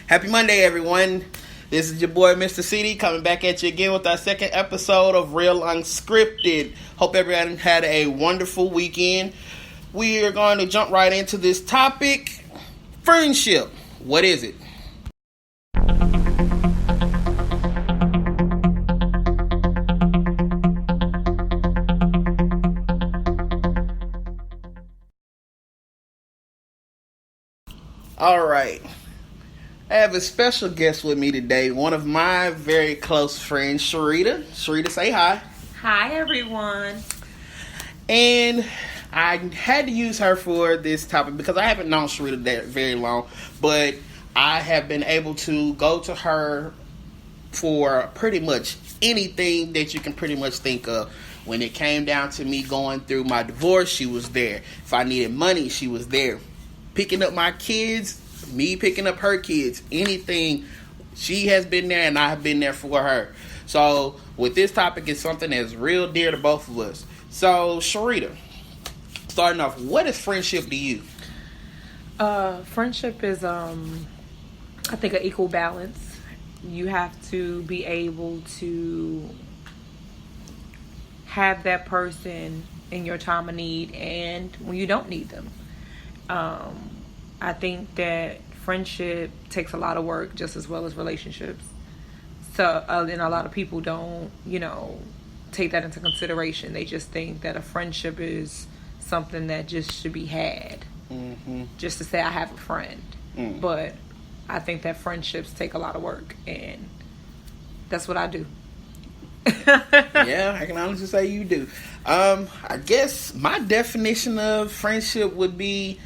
Happy Monday, everyone. This is your boy, Mr. CD, coming back at you again with our second episode of Real Unscripted. Hope everyone had a wonderful weekend. We are going to jump right into this topic. Friendship. What is it? All right. I have a special guest with me today. One of my very close friends, Sharita. Sharita, say hi. Hi, everyone. And I had to use her for this topic because I haven't known Sharita that very long. But I have been able to go to her for pretty much anything that you can pretty much think of. When it came down to me going through my divorce, she was there. If I needed money, she was there. Picking up my kids, me picking up her kids, anything, she has been there and I have been there for her. So with this topic, it's something that's real dear to both of us. So Sharita, starting off, what is friendship to you? Friendship is I think an equal balance. You have to be able to have that person in your time of need and when you don't need them. I think that friendship takes a lot of work just as well as relationships. So, and a lot of people don't, take that into consideration. They just think that a friendship is something that just should be had. Mm-hmm. Just to say I have a friend. Mm. But I think that friendships take a lot of work, and that's what I do. Yeah, I can honestly say you do. I guess my definition of friendship would be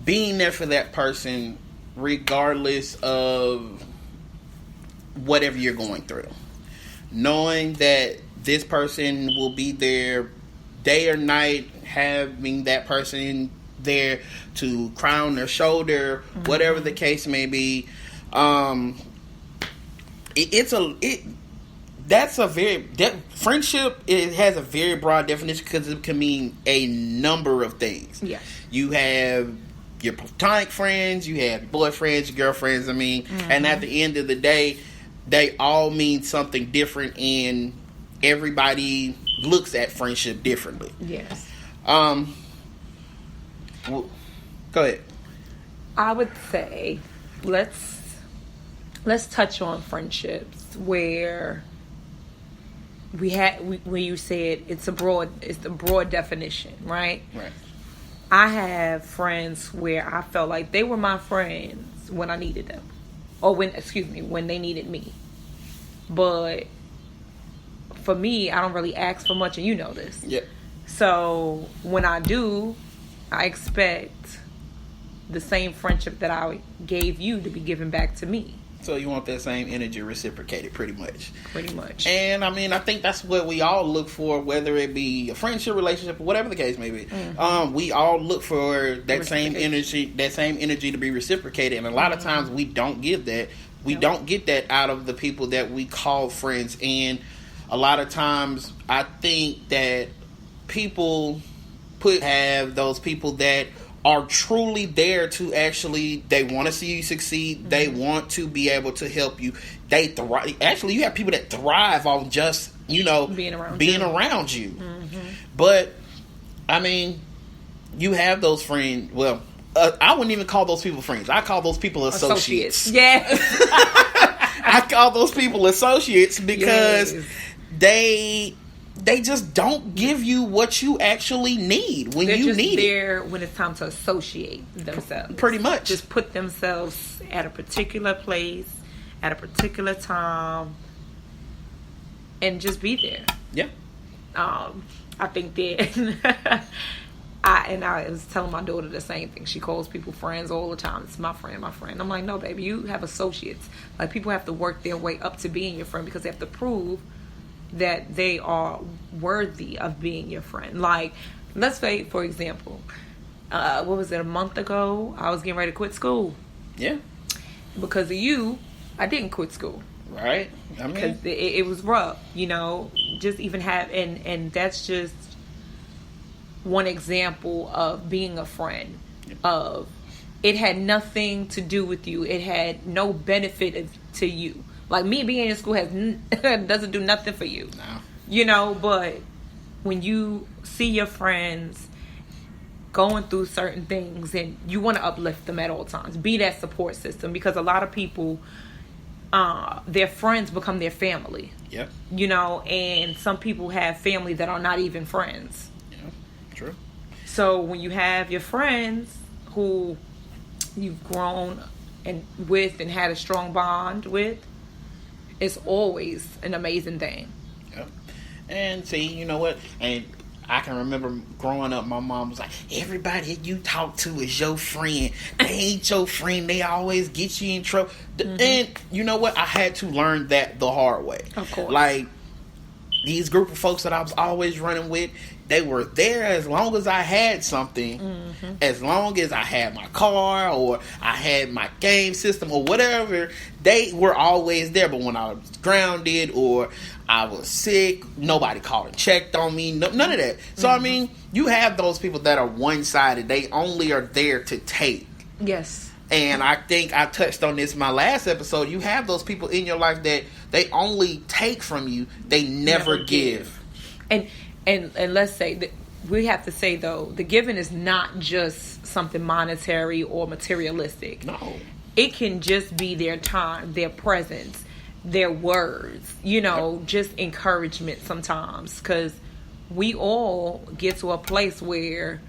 being there for that person regardless of whatever you're going through. Knowing that this person will be there day or night, having that person there to cry on their shoulder, mm-hmm. whatever the case may be. Friendship, it has a very broad definition because it can mean a number of things. Yes. You have your platonic friends, you have your boyfriends, your girlfriends, mm-hmm. and at the end of the day, they all mean something different and everybody looks at friendship differently. Yes. Go ahead. I would say let's touch on friendships where where you said it's the broad definition, right? Right. I have friends where I felt like they were my friends when I needed them. Or when they needed me. But for me, I don't really ask for much, and you know this. Yep. So when I do, I expect the same friendship that I gave you to be given back to me. So you want that same energy reciprocated, pretty much. Pretty much. And I think that's what we all look for, whether it be a friendship, relationship, or whatever the case may be. Mm-hmm. We all look for that same energy to be reciprocated, and a lot of times we don't give that. We don't get that out of the people that we call friends, and a lot of times I think that people have those people that are truly there to they want to see you succeed. Mm-hmm. They want to be able to help you. They thrive. Actually, you have people that thrive on just, being around you. Mm-hmm. But, you have those friends. Well, I wouldn't even call those people friends. I call those people associates. Yes. I call those people associates because they just don't give you what you actually need when you need it. They're there when it's time to associate themselves. Pretty much. Just put themselves at a particular place, at a particular time, and just be there. Yeah. I think that I was telling my daughter the same thing. She calls people friends all the time. It's my friend, my friend. I'm like, no, baby, you have associates. Like, people have to work their way up to being your friend because they have to prove that they are worthy of being your friend. Like, let's say, for example, what was it, a month ago, I was getting ready to quit school. Yeah. Because of you, I didn't quit school. Right. Because it was rough, just even and that's just one example of being a friend, of it had nothing to do with you. It had no benefit to you. Like me being in school doesn't do nothing for you. No. You know, but when you see your friends going through certain things and you want to uplift them at all times, be that support system, because a lot of people, their friends become their family. Yep. You know, and some people have family that are not even friends. Yeah, true. So when you have your friends who you've grown with and had a strong bond with, it's always an amazing thing. Yep. And see, you know what? And I can remember growing up, my mom was like, everybody you talk to is your friend. They ain't your friend. They always get you in trouble. And you know what? I had to learn that the hard way. Of course. Like, these group of folks that I was always running with, they were there as long as I had something, as long as I had my car or I had my game system or whatever, they were always there. But when I was grounded or I was sick, nobody called and checked on me, none of that. So, I mean, you have those people that are one-sided. They only are there to take. Yes. And I think I touched on this in my last episode. You have those people in your life that they only take from you. They never give. And let's say that we have to say, though, the giving is not just something monetary or materialistic. No. It can just be their time, their presence, their words, you know, just encouragement sometimes. Because we all get to a place where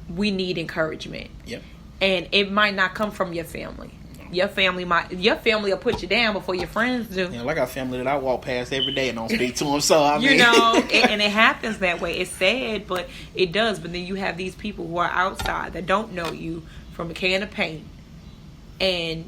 we need encouragement. Yep. And it might not come from your family. Your family will put you down before your friends do. Yeah, like I got family that I walk past every day and don't speak to them. So I mean, you know, and it happens that way. It's sad, but it does. But then you have these people who are outside that don't know you from a can of paint. And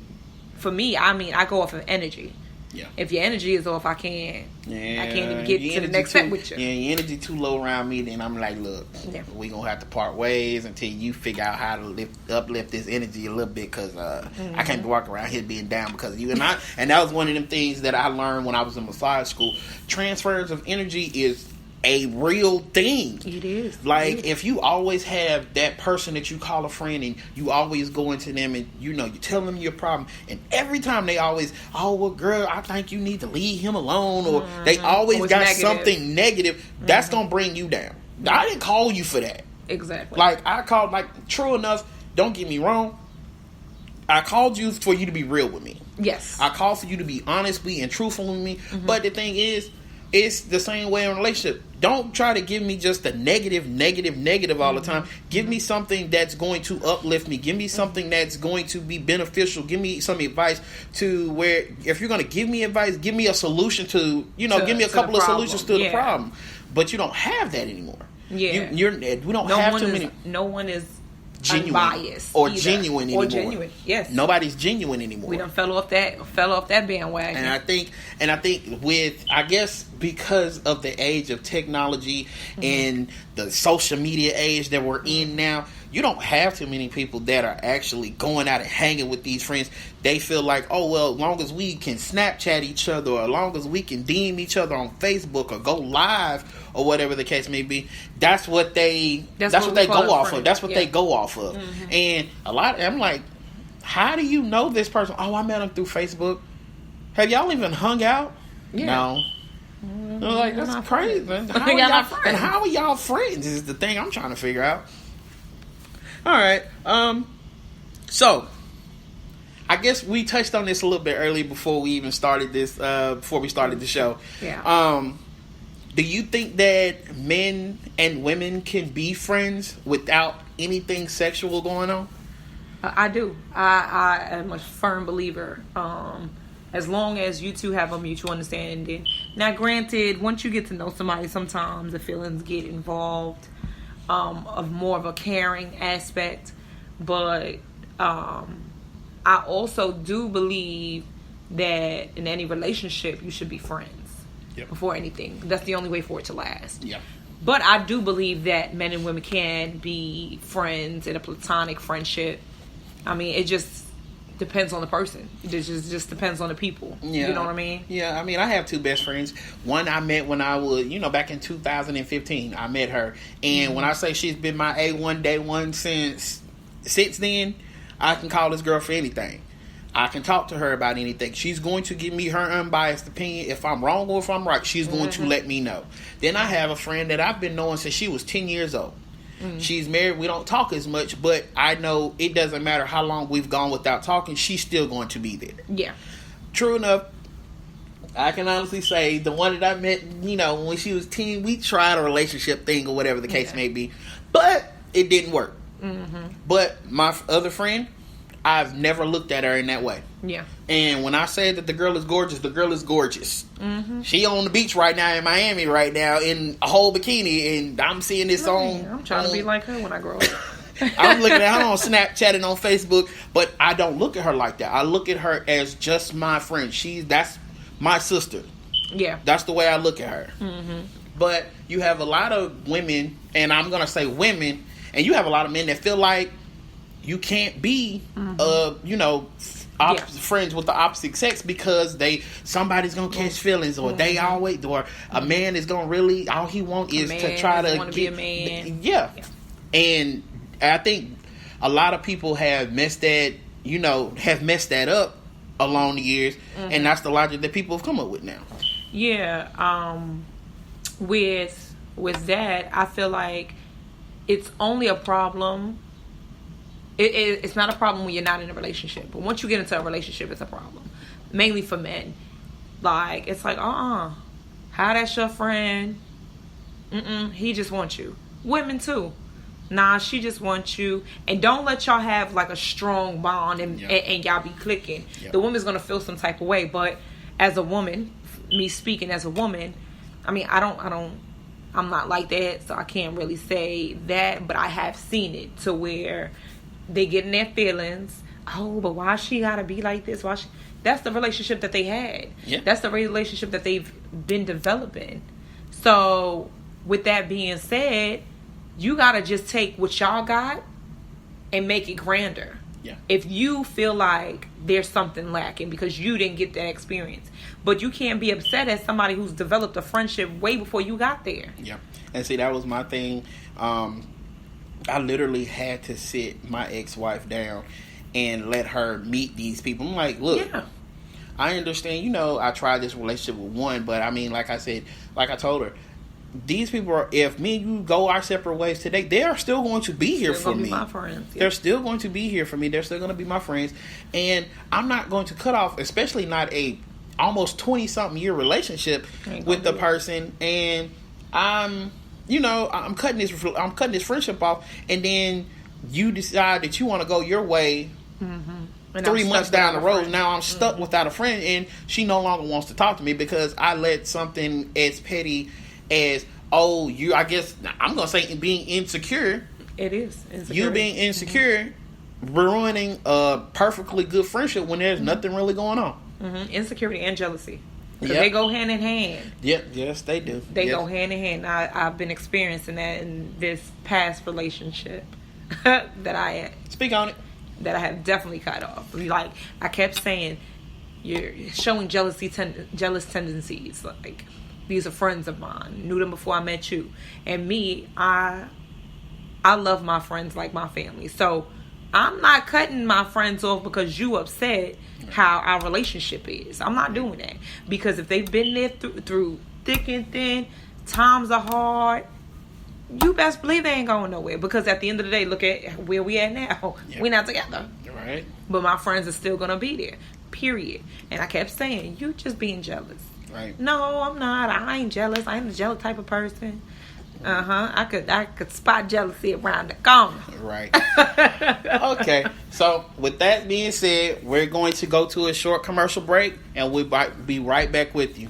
for me, I mean, I go off of energy. Yeah. If your energy is off, I can't even get to the next step with you. Yeah, your energy too low around me, then I'm like, look, we gonna have to part ways until you figure out how to uplift this energy a little bit, because I can't be walking around here being down because of you. And that was one of them things that I learned when I was in massage school. Transfers of energy is a real thing. It is. Like, if you always have that person that you call a friend and you always go into them and, you know, you tell them your problem, and every time they always, oh, well, girl, I think you need to leave him alone, or they always got negative. Something negative, that's going to bring you down. I didn't call you for that. Exactly. Like, I called, like, true enough, don't get me wrong, I called you for you to be real with me. Yes. I called for you to be honest with me and truthful with me, but the thing is, it's the same way in a relationship. Don't try to give me just a negative all the time. Give me something that's going to uplift me. Give me something that's going to be beneficial. Give me some advice to where, if you're going to give me advice, give me a solution to, you know, give me a couple of solutions to the problem. But you don't have that anymore. Yeah. We don't have too many. No one is genuine unbiased or either. genuine anymore. Or genuine, yes. Nobody's genuine anymore. We done fell off that bandwagon. And I think with, I guess, because of the age of technology and the social media age that we're in now, you don't have too many people that are actually going out and hanging with these friends. They feel like, oh, well, as long as we can Snapchat each other, or as long as we can DM each other on Facebook or go live or whatever the case may be, that's what they go off of. That's what they go off of. And I'm like, how do you know this person? Oh, I met him through Facebook. Have y'all even hung out? Yeah. No. Like, that's crazy, man. How are y'all friends is the thing I'm trying to figure out. All right. So I guess we touched on this a little bit earlier before we even started this. Before we started the show. Yeah. Do you think that men and women can be friends without anything sexual going on? I do. I am a firm believer. As long as you two have a mutual understanding. Now, granted, once you get to know somebody, sometimes the feelings get involved. Of more of a caring aspect, but I also do believe that in any relationship you should be friends before anything. That's the only way for it to last. Yeah. But I do believe that men and women can be friends in a platonic friendship. I mean, it just depends on the person. It just depends on the people. Yeah. You know what I mean? Yeah, I mean, I have two best friends. One I met when I was, back in 2015. I met her. And when I say she's been my A1 day one since since then, I can call this girl for anything. I can talk to her about anything. She's going to give me her unbiased opinion. If I'm wrong or if I'm right, she's going to let me know. Then I have a friend that I've been knowing since she was 10 years old. She's married. We don't talk as much, but I know it doesn't matter how long we've gone without talking. She's still going to be there. Yeah. True enough, I can honestly say the one that I met, when she was 10, we tried a relationship thing or whatever the case may be, but it didn't work. But my other friend, I've never looked at her in that way. Yeah. And when I say that the girl is gorgeous, the girl is gorgeous. She on the beach right now in Miami right now in a whole bikini, and I'm seeing this on... I'm trying to be like her when I grow up. I'm looking at her on Snapchat and on Facebook, but I don't look at her like that. I look at her as just my friend. That's my sister. Yeah. That's the way I look at her. But you have a lot of women, and I'm going to say women, and you have a lot of men that feel like you can't be, friends with the opposite sex because somebody's gonna catch feelings, or or a man is gonna really all he want is to try to be a man. Yeah, and I think a lot of people have messed that up along the years, and that's the logic that people have come up with now. Yeah, with that, I feel like it's only a problem. It's not a problem when you're not in a relationship. But once you get into a relationship, it's a problem. Mainly for men. Like, it's like, how that's your friend? He just wants you. Women, too. Nah, she just wants you. And don't let y'all have, like, a strong bond and y'all be clicking. Yep. The woman's going to feel some type of way. But as a woman, me speaking as a woman, I mean, I'm not like that, so I can't really say that. But I have seen it to where... they get in their feelings. Oh, but why she gotta be like this? That's the relationship that they had. Yeah. That's the relationship that they've been developing. So, with that being said, you gotta just take what y'all got and make it grander. Yeah. If you feel like there's something lacking because you didn't get that experience. But you can't be upset at somebody who's developed a friendship way before you got there. Yeah. And see, that was my thing. I literally had to sit my ex-wife down and let her meet these people. I'm like, look, I understand, I tried this relationship with one, but I mean, like I said, like I told her, these people are, if me and you go our separate ways today, they are still going to be here for me. My friends. Yeah. They're still going to be here for me. They're still going to be my friends. And I'm not going to cut off, especially not a almost 20-something year relationship with the person. And I'm cutting this friendship off, and then you decide that you want to go your way. 3 months down the road, now I'm stuck without a friend, and she no longer wants to talk to me because I let something as petty as I guess I'm gonna say being insecure. It is insecure. You being insecure, ruining a perfectly good friendship when there's nothing really going on. Insecurity and jealousy. Because they go hand in hand. Yep, yes, they do. They go hand in hand. I've been experiencing that in this past relationship that I speak on it. That I have definitely cut off. Like, I kept saying, you're showing jealous tendencies. Like, these are friends of mine. Knew them before I met you. And me, I love my friends like my family. So I'm not cutting my friends off because you upset how our relationship is. I'm not doing that. Because if they've been there through thick and thin, times are hard, you best believe they ain't going nowhere. Because at the end of the day, look at where we at now. Yep. We're not together. Right. But my friends are still going to be there. Period. And I kept saying, you just being jealous. Right. No, I'm not. I ain't jealous. I ain't a jealous type of person. I could spot jealousy around the corner. Right. Okay. So with that being said, we're going to go to a short commercial break, and we'll be right back with you.